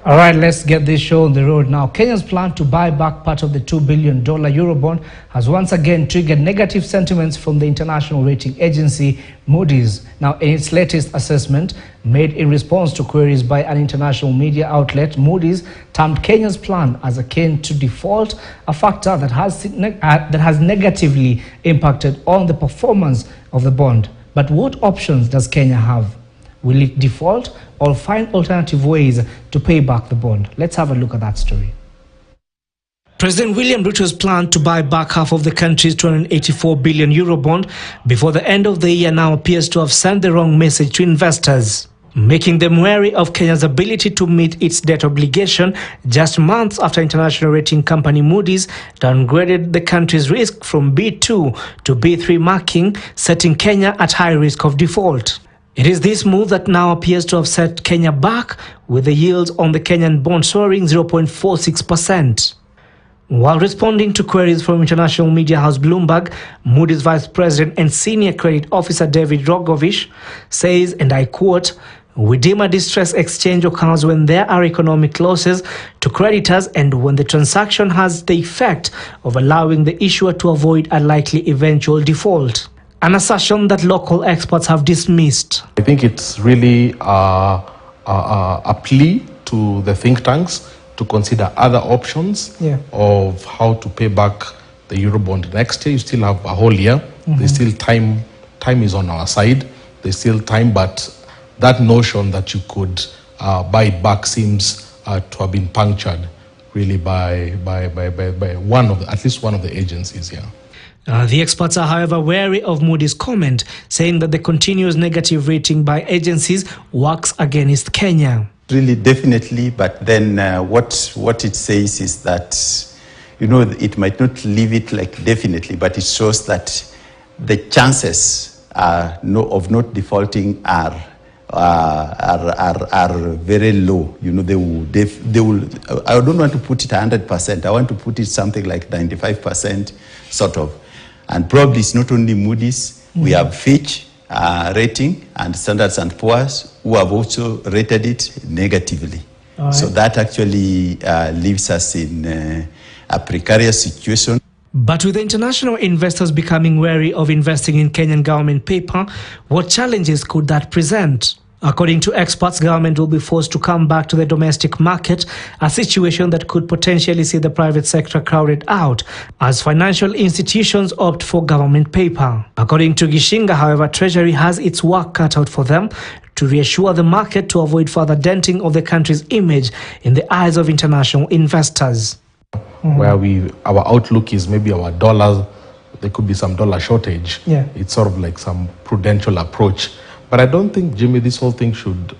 All right, let's get this show on the road now. Kenya's plan to buy back part of the $2 billion Eurobond has once again triggered negative sentiments from the international rating agency Moody's. Now, in its latest assessment, made in response to queries by an international media outlet, Moody's termed Kenya's plan as akin to default, a factor that has negatively impacted on the performance of the bond. But what options does Kenya have? Will it default or find alternative ways to pay back the bond? Let's have a look at that story. President William Ruto's plan to buy back half of the country's 284 billion euro bond before the end of the year now appears to have sent the wrong message to investors, making them wary of Kenya's ability to meet its debt obligation just months after international rating company Moody's downgraded the country's risk from B2 to B3 marking, setting Kenya at high risk of default. It is this move that now appears to have set Kenya back, with the yields on the Kenyan bond soaring 0.46%. While responding to queries from international media house Bloomberg, Moody's Vice President and Senior Credit Officer David Rogovich says, and I quote, "We deem a distress exchange occurs when there are economic losses to creditors and when the transaction has the effect of allowing the issuer to avoid a likely eventual default." An assertion that local experts have dismissed. I think it's really a plea to the think tanks to consider other options of how to pay back the Eurobond next year. You still have a whole year. There's still time. Time is on our side. There's still time, but that notion that you could buy it back seems to have been punctured really by at least one of the agencies here. The experts are, however, wary of Moody's comment, saying that the continuous negative rating by agencies works against Kenya. Really, definitely, but then what it says is that, you know, it might not leave it like definitely, but it shows that the chances of not defaulting are very low. You know, they will. I don't want to put it 100%. I want to put it something like 95%, sort of. And probably it's not only Moody's. We have Fitch rating and Standard & Poor's who have also rated it negatively. Right. So that actually leaves us in a precarious situation. But with international investors becoming wary of investing in Kenyan government paper, what challenges could that present? According to experts, government will be forced to come back to the domestic market, a situation that could potentially see the private sector crowded out as financial institutions opt for government paper. According to Gishinga, however, Treasury has its work cut out for them to reassure the market to avoid further denting of the country's image in the eyes of international investors. Where our outlook is maybe our dollars, there could be some dollar shortage. It's sort of like some prudential approach. But I don't think, Jimmy, this whole thing should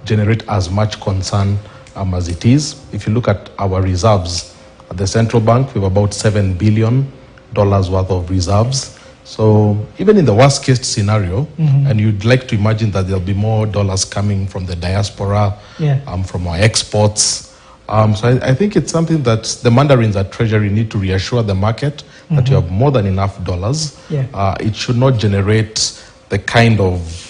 generate as much concern as it is. If you look at our reserves at the central bank, we have about $7 billion worth of reserves. So even in the worst case scenario, and you'd like to imagine that there'll be more dollars coming from the diaspora, from our exports. So I think it's something that the mandarins at Treasury need to reassure the market that you have more than enough dollars. It should not generate the kind of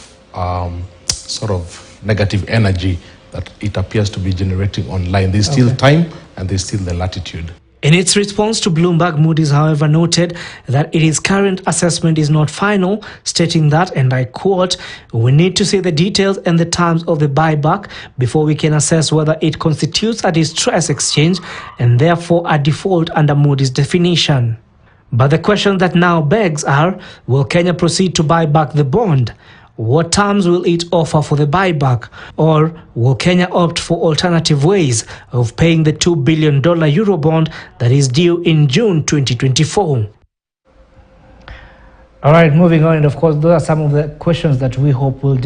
sort of negative energy that it appears to be generating online. There's still time and there's still the latitude. In its response to Bloomberg, Moody's, however, noted that its current assessment is not final, stating that, and I quote, "We need to see the details and the terms of the buyback before we can assess whether it constitutes a distress exchange and therefore a default under Moody's definition." But the question that now begs are, will Kenya proceed to buy back the bond? What terms will it offer for the buyback? Or will Kenya opt for alternative ways of paying the $2 billion Eurobond that is due in June 2024? All right, moving on. And of course, those are some of the questions that we hope will